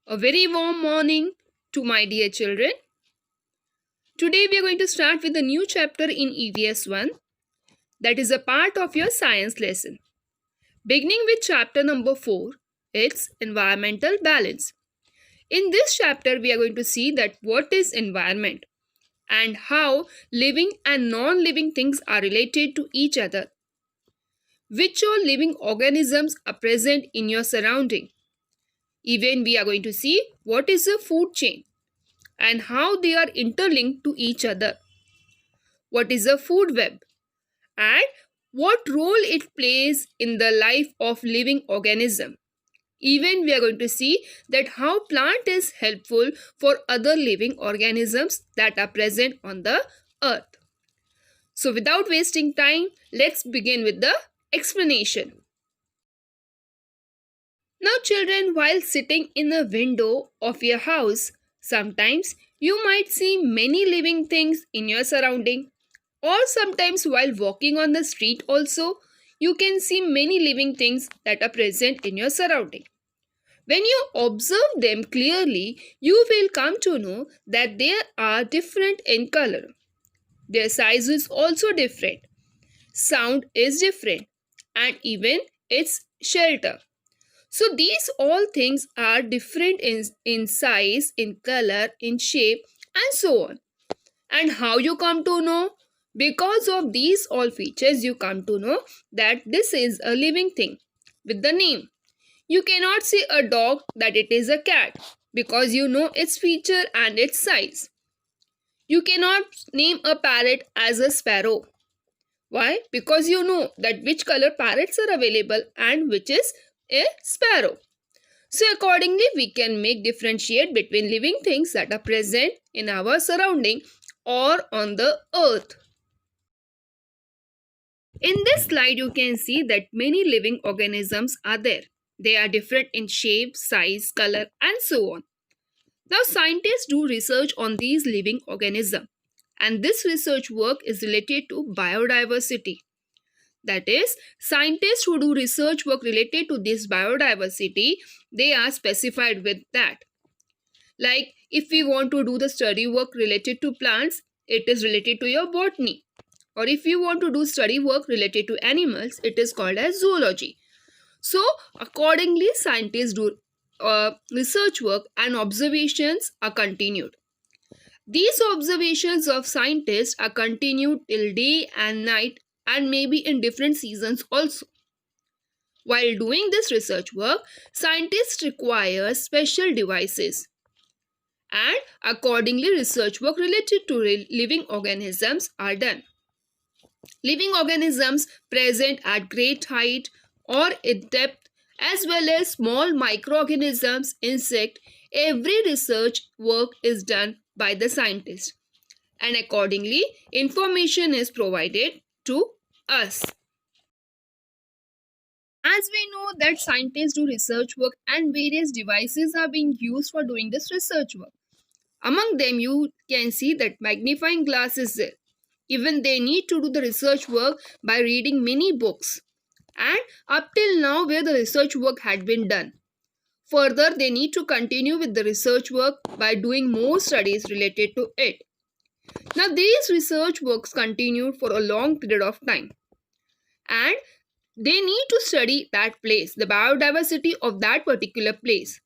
A very warm morning to my dear children. Today we are going to start with a new chapter in EVS 1 that is a part of your science lesson. Beginning with chapter number 4, it's environmental balance. In this chapter we are going to see that what is environment and how living and non-living things are related to each other. Which all living organisms are present in your surrounding. Even we are going to see what is a food chain and how they are interlinked to each other. What is a food web and what role it plays in the life of living organism. Even we are going to see that how plant is helpful for other living organisms that are present on the earth. So without wasting time, let's begin with the explanation. Now children, while sitting in the window of your house, sometimes you might see many living things in your surrounding. Or sometimes while walking on the street also, you can see many living things that are present in your surrounding. When you observe them clearly, you will come to know that they are different in color. Their size is also different. Sound is different. And even its shelter. So these all things are different in size, in color, in shape and so on. And how you come to know? Because of these all features you come to know that this is a living thing with the name. You cannot say a dog that it is a cat because you know its feature and its size. You cannot name a parrot as a sparrow. Why? Because you know that which color parrots are available and which is a sparrow. So accordingly, we can make differentiate between living things that are present in our surrounding or on the earth. In this slide, you can see that many living organisms are there. They are different in shape, size, color and so on. Now scientists do research on these living organisms and this research work is related to biodiversity. That is, scientists who do research work related to this biodiversity, they are specified with that. Like if we want to do the study work related to plants, it is related to your botany. Or if you want to do study work related to animals, it is called as zoology. So accordingly, scientists do research work and observations are continued. These observations of scientists are continued till day and night and maybe in different seasons also. While doing this research work, scientists require special devices and accordingly research work related to living organisms are done. Living organisms present at great height or in depth as well as small microorganisms, insect, every research work is done by the scientist and accordingly information is provided to us. As we know that scientists do research work and various devices are being used for doing this research work. Among them you can see that magnifying glass is there. Even they need to do the research work by reading many books. And up till now where the research work had been done. Further they need to continue with the research work by doing more studies related to it. Now these research works continued for a long period of time. And they need to study that place, the biodiversity of that particular place,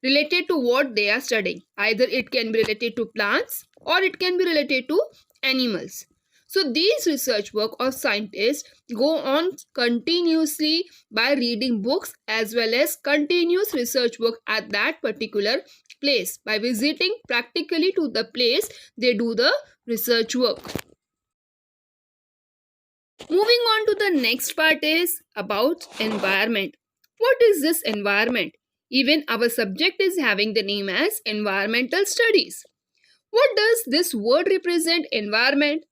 related to what they are studying. Either it can be related to plants or it can be related to animals. So these research work of scientists go on continuously by reading books as well as continuous research work at that particular place. By visiting practically to the place, they do the research work. Moving on to the next part is about environment. What is this environment? Even our subject is having the name as environmental studies. What does this word represent, environment?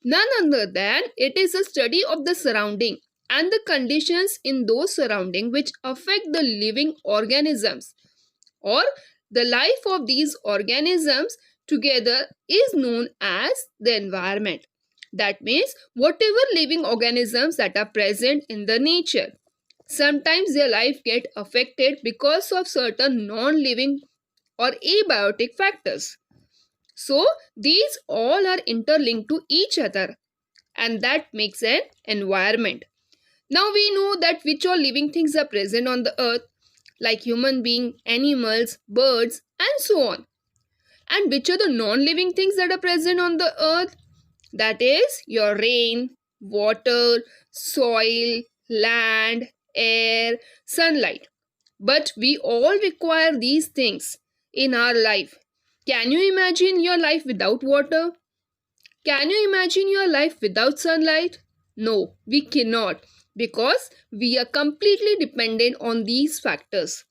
None other than it is a study of the surrounding and the conditions in those surroundings which affect the living organisms or the life of these organisms together is known as the environment. That means whatever living organisms that are present in the nature. Sometimes their life get affected because of certain non-living or abiotic factors. So these all are interlinked to each other, and that makes an environment. Now we know that which all living things are present on the earth, like human being, animals, birds, and so on. And which are the non-living things that are present on the earth? That is your rain, water, soil, land, air, sunlight. But we all require these things in our life. Can you imagine your life without water? Can you imagine your life without sunlight? No, we cannot, because we are completely dependent on these factors.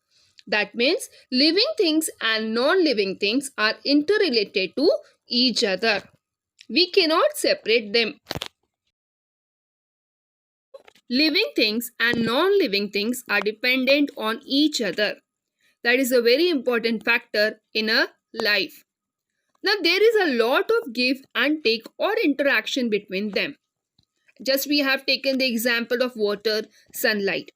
That means living things and non-living things are interrelated to each other. We cannot separate them. Living things and non-living things are dependent on each other. That is a very important factor in a life. Now there is a lot of give and take or interaction between them. Just we have taken the example of water, sunlight.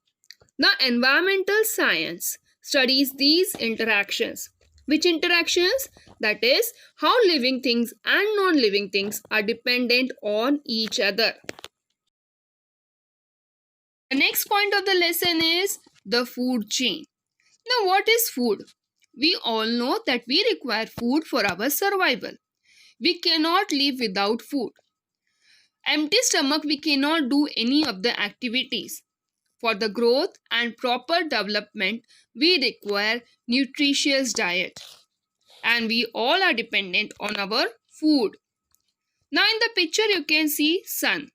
Now environmental science studies these interactions. Which interactions? That is how living things and non-living things are dependent on each other. The next point of the lesson is the food chain. Now what is food? We all know that we require food for our survival. We cannot live without food. Empty stomach, we cannot do any of the activities. For the growth and proper development, we require nutritious diet. And we all are dependent on our food. Now in the picture you can see sun.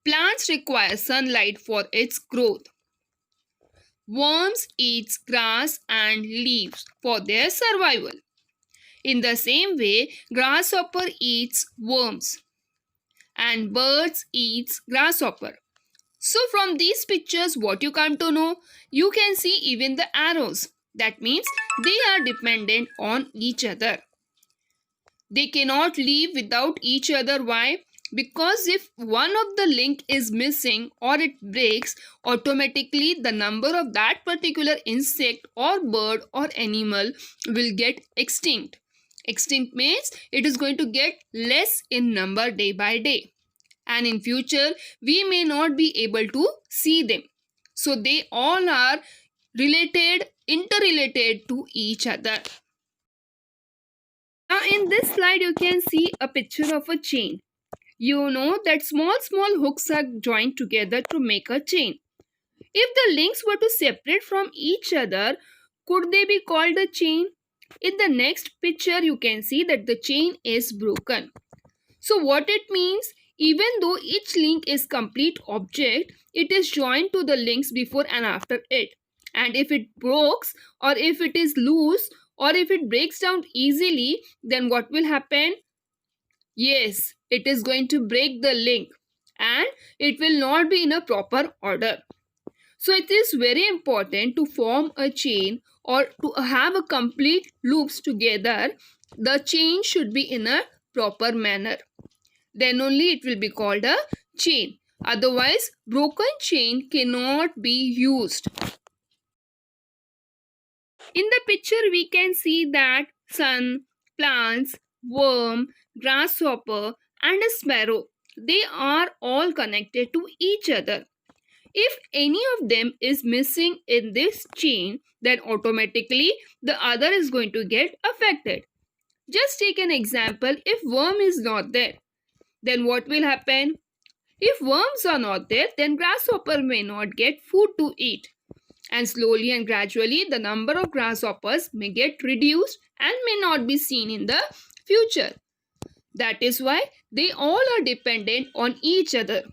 Plants require sunlight for its growth. Worms eat grass and leaves for their survival. In the same way, grasshopper eats worms and birds eats grasshopper. So from these pictures, what you come to know? You can see even the arrows. That means they are dependent on each other. They cannot live without each other. Why? Because if one of the link is missing or it breaks, automatically the number of that particular insect or bird or animal will get extinct. Extinct means it is going to get less in number day by day. And in future, we may not be able to see them. So they all are related, interrelated to each other. Now in this slide, you can see a picture of a chain. You know that small hooks are joined together to make a chain. If the links were to separate from each other, could they be called a chain? In the next picture, you can see that the chain is broken. So what it means? Even though each link is complete object, it is joined to the links before and after it. And if it breaks, or if it is loose, or if it breaks down easily, then what will happen? Yes, it is going to break the link and it will not be in a proper order. So it is very important to form a chain or to have a complete loops together. The chain should be in a proper manner. Then only it will be called a chain. Otherwise, broken chain cannot be used. In the picture, we can see that sun, plants, worm, grasshopper and a sparrow, they are all connected to each other. If any of them is missing in this chain, then automatically the other is going to get affected. Just take an example. If worm is not there, then what will happen? If worms are not there, then grasshopper may not get food to eat. And slowly and gradually the number of grasshoppers may get reduced and may not be seen in the future. That is why they all are dependent on each other,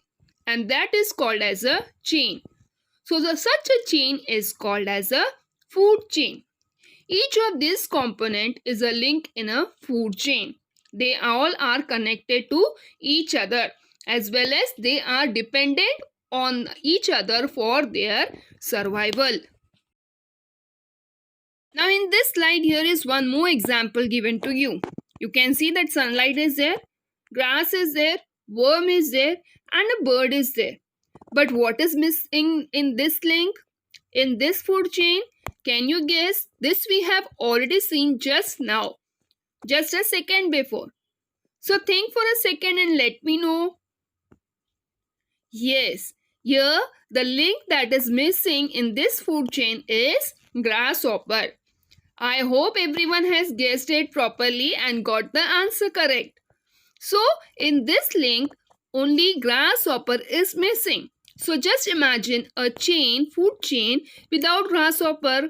and that is called as a chain. So such a chain is called as a food chain. Each of these component is a link in a food chain. They all are connected to each other, as well as they are dependent on each other for their survival. Now in this slide, here is one more example given to you. You can see that sunlight is there, grass is there, worm is there and a bird is there. But what is missing in this link? In this food chain? Can you guess? This we have already seen just now, just a second before. So think for a second and let me know. Yes, here the link that is missing in this food chain is grasshopper. I hope everyone has guessed it properly and got the answer correct. So in this link, only grasshopper is missing. So just imagine a chain, food chain without grasshopper.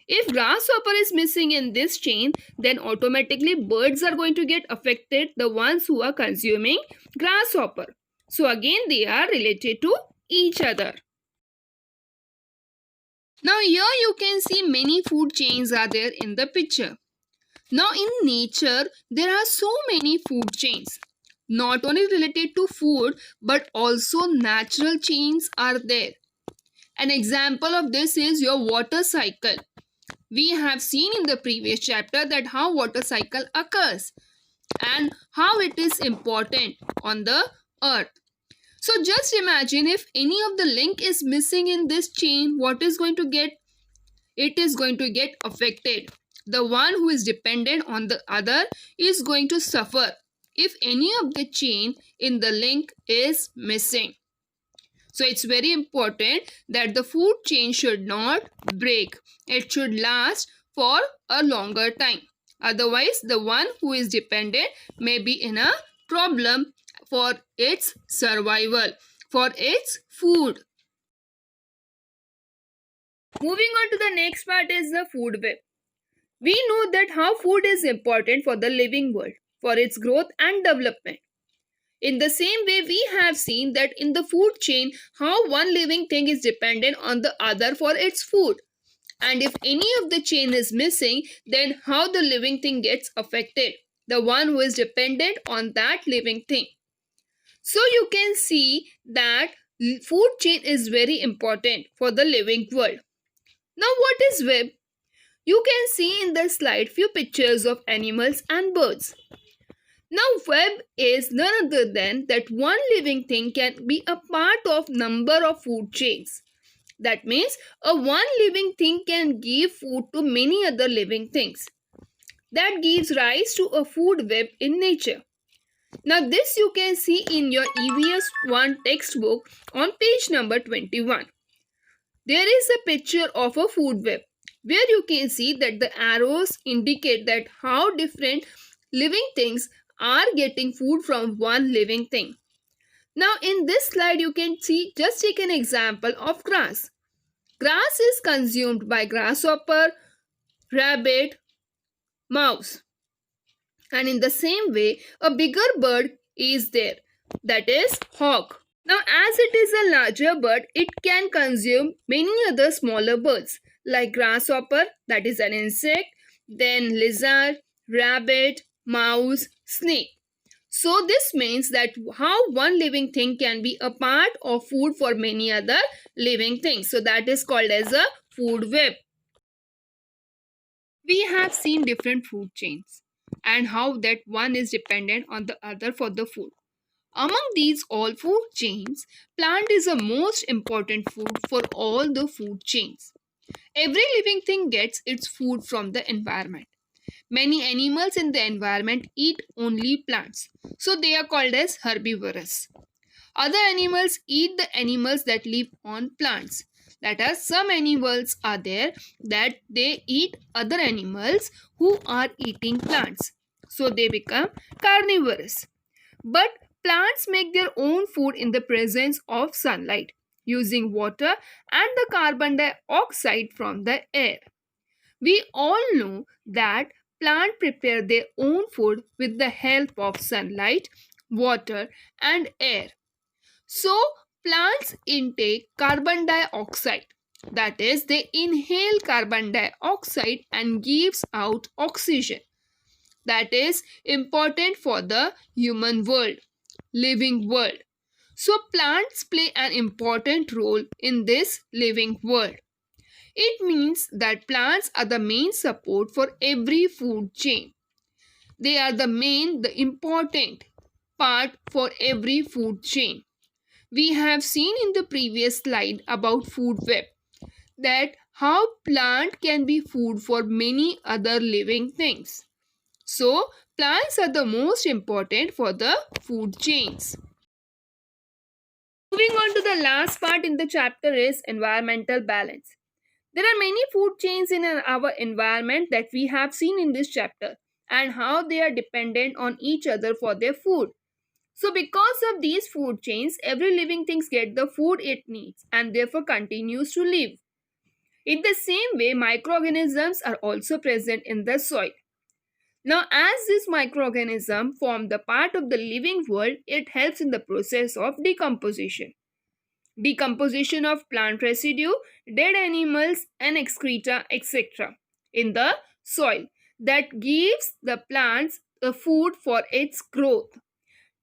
If grasshopper is missing in this chain, then automatically birds are going to get affected, the ones who are consuming grasshopper. So again they are related to each other. Now here you can see many food chains are there in the picture. Now in nature, there are so many food chains. Not only related to food, but also natural chains are there. An example of this is your water cycle. We have seen in the previous chapter that how water cycle occurs and how it is important on the earth. So just imagine if any of the link is missing in this chain, what is going to get? It is going to get affected. The one who is dependent on the other is going to suffer if any of the chain in the link is missing. So it's very important that the food chain should not break. It should last for a longer time. Otherwise, the one who is dependent may be in a problem for its survival, for its food. Moving on to the next part is the food web. We know that how food is important for the living world, for its growth and development. In the same way, we have seen that in the food chain, how one living thing is dependent on the other for its food. And if any of the chain is missing, then how the living thing gets affected, the one who is dependent on that living thing. So you can see that food chain is very important for the living world. Now what is web? You can see in the slide few pictures of animals and birds. Now web is none other than that one living thing can be a part of number of food chains. That means a one living thing can give food to many other living things. That gives rise to a food web in nature. Now this you can see in your EVS 1 textbook on page number 21. There is a picture of a food web where you can see that the arrows indicate that how different living things are getting food from one living thing. Now in this slide you can see, just take an example of grass. Grass is consumed by grasshopper, rabbit, mouse. And in the same way, a bigger bird is there, that is hawk. Now as it is a larger bird, it can consume many other smaller birds like grasshopper, that is an insect, then lizard, rabbit, mouse, snake. So this means that how one living thing can be a part of food for many other living things. So that is called as a food web. We have seen different food chains and how that one is dependent on the other for the food. Among these all food chains, plant is the most important food for all the food chains. Every living thing gets its food from the environment. Many animals in the environment eat only plants, so they are called as herbivorous. Other animals eat the animals that live on plants. That is, some animals are there that they eat other animals who are eating plants, so they become carnivorous. But plants make their own food in the presence of sunlight, using water and the carbon dioxide from the air. We all know that plants prepare their own food with the help of sunlight, water and air. So plants intake carbon dioxide. That is, they inhale carbon dioxide and gives out oxygen. That is important for the human world, living world. So plants play an important role in this living world. It means that plants are the main support for every food chain. They are the important part for every food chain. We have seen in the previous slide about food web that how plant can be food for many other living things. So, plants are the most important for the food chains. Moving on to the last part in the chapter is environmental balance. There are many food chains in our environment that we have seen in this chapter and how they are dependent on each other for their food. So because of these food chains, every living thing gets the food it needs and therefore continues to live. In the same way, microorganisms are also present in the soil. Now, as these microorganisms form the part of the living world, it helps in the process of decomposition. Decomposition of plant residue, dead animals and excreta, etc. in the soil that gives the plants the food for its growth.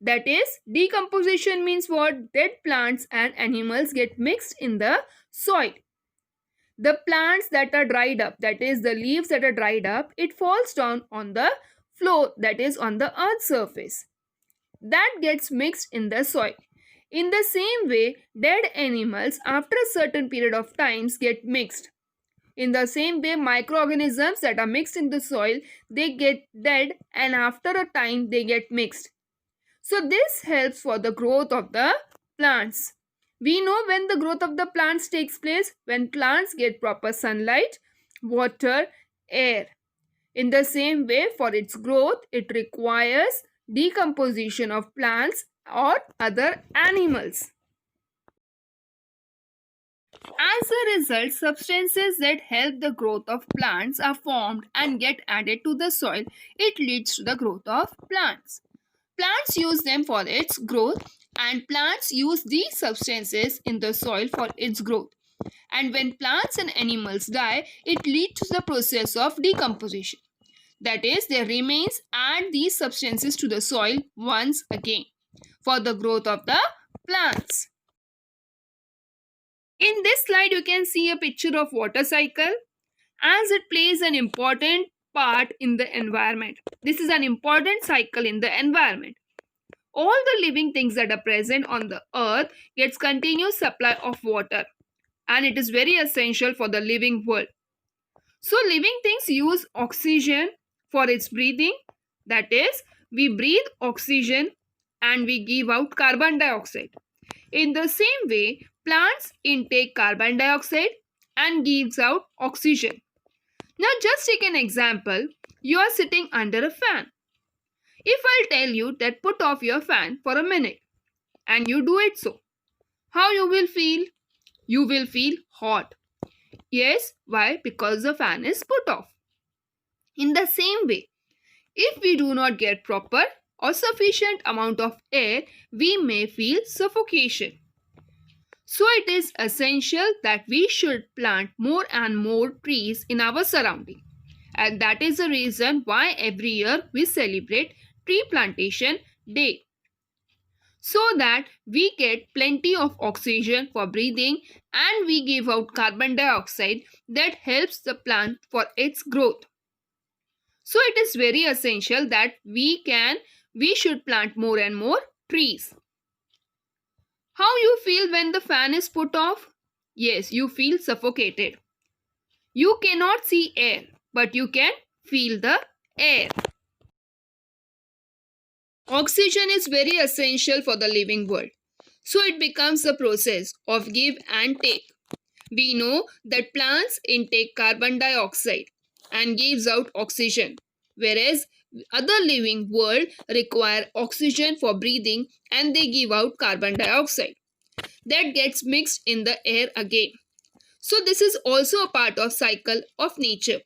That is, decomposition means what? Dead plants and animals get mixed in the soil. The plants that are dried up, that is the leaves that are dried up, it falls down on the floor, that is on the earth's surface. That gets mixed in the soil. In the same way, dead animals after a certain period of times get mixed. In the same way, microorganisms that are mixed in the soil, they get dead and after a time they get mixed. So this helps for the growth of the plants. We know when the growth of the plants takes place, when plants get proper sunlight, water, air. In the same way, for its growth, it requires decomposition of plants or other animals. As a result, substances that help the growth of plants are formed and get added to the soil. It leads to the growth of plants. Plants use them for its growth and plants use these substances in the soil for its growth. And when plants and animals die, it leads to the process of decomposition. That is, their remains add these substances to the soil once again for the growth of the plants. In this slide, you can see a picture of water cycle as it plays an important part in the environment. This is an important cycle in the environment. All the living things that are present on the earth gets continuous supply of water and it is very essential for the living world. So living things use oxygen for its breathing. That is, we breathe oxygen and we give out carbon dioxide. In the same way, plants intake carbon dioxide and gives out oxygen. Now just take an example. You are sitting under a fan. If I'll tell you that put off your fan for a minute and you do it so, how you will feel? You will feel hot. Yes, why? Because the fan is put off. In the same way, if we do not get proper or sufficient amount of air, we may feel suffocation. So it is essential that we should plant more and more trees in our surrounding. And that is the reason why every year we celebrate Tree Plantation Day. So that we get plenty of oxygen for breathing and we give out carbon dioxide that helps the plant for its growth. So it is very essential that we should plant more and more trees. How you feel when the fan is put off? Yes, you feel suffocated. You cannot see air, but you can feel the air. Oxygen is very essential for the living world. So it becomes a process of give and take. We know that plants intake carbon dioxide and gives out oxygen, whereas other living world require oxygen for breathing and they give out carbon dioxide. That gets mixed in the air again. So this is also a part of cycle of nature.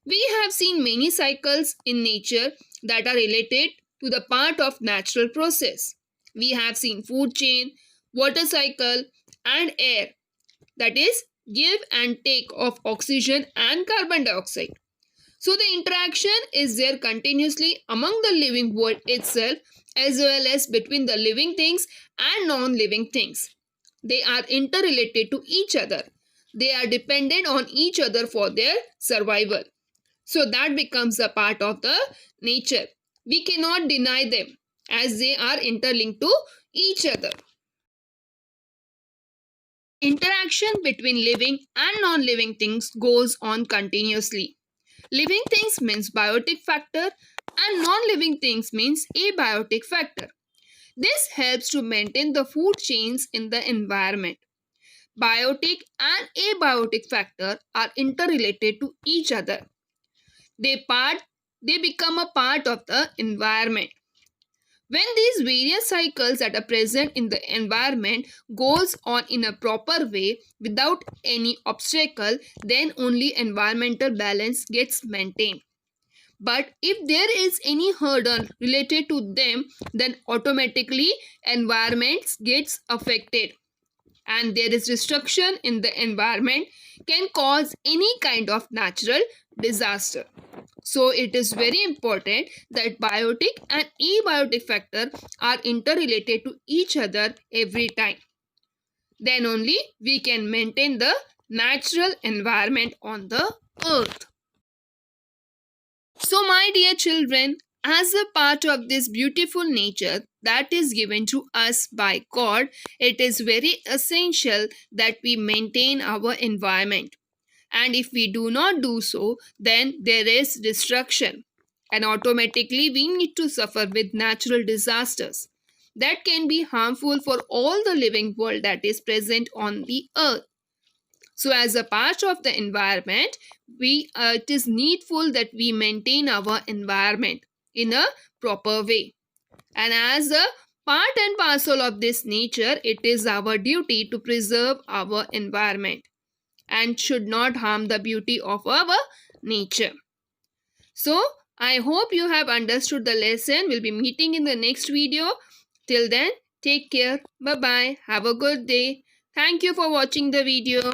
We have seen many cycles in nature that are related to the part of natural process. We have seen food chain, water cycle and air. That is, give and take of oxygen and carbon dioxide. So the interaction is there continuously among the living world itself as well as between the living things and non-living things. They are interrelated to each other. They are dependent on each other for their survival. So that becomes a part of the nature. We cannot deny them as they are interlinked to each other. Interaction between living and non-living things goes on continuously. Living things means biotic factor and non-living things means abiotic factor. This helps to maintain the food chains in the environment. Biotic and abiotic factor are interrelated to each other. They part they become a part of the environment. When these various cycles that are present in the environment goes on in a proper way without any obstacle, then only environmental balance gets maintained. But if there is any hurdle related to them, then automatically environments gets affected, and there is destruction in the environment can cause any kind of natural disaster. So it is very important that biotic and abiotic factor are interrelated to each other every time. Then only we can maintain the natural environment on the earth. So my dear children, as a part of this beautiful nature that is given to us by God, it is very essential that we maintain our environment. And if we do not do so, then there is destruction. And automatically we need to suffer with natural disasters that can be harmful for all the living world that is present on the earth. So as a part of the environment, it is needful that we maintain our environment in a proper way. And as a part and parcel of this nature, it is our duty to preserve our environment and should not harm the beauty of our nature. So, I hope you have understood the lesson. We'll be meeting in the next video. Till then, take care. Bye-bye. Have a good day. Thank you for watching the video.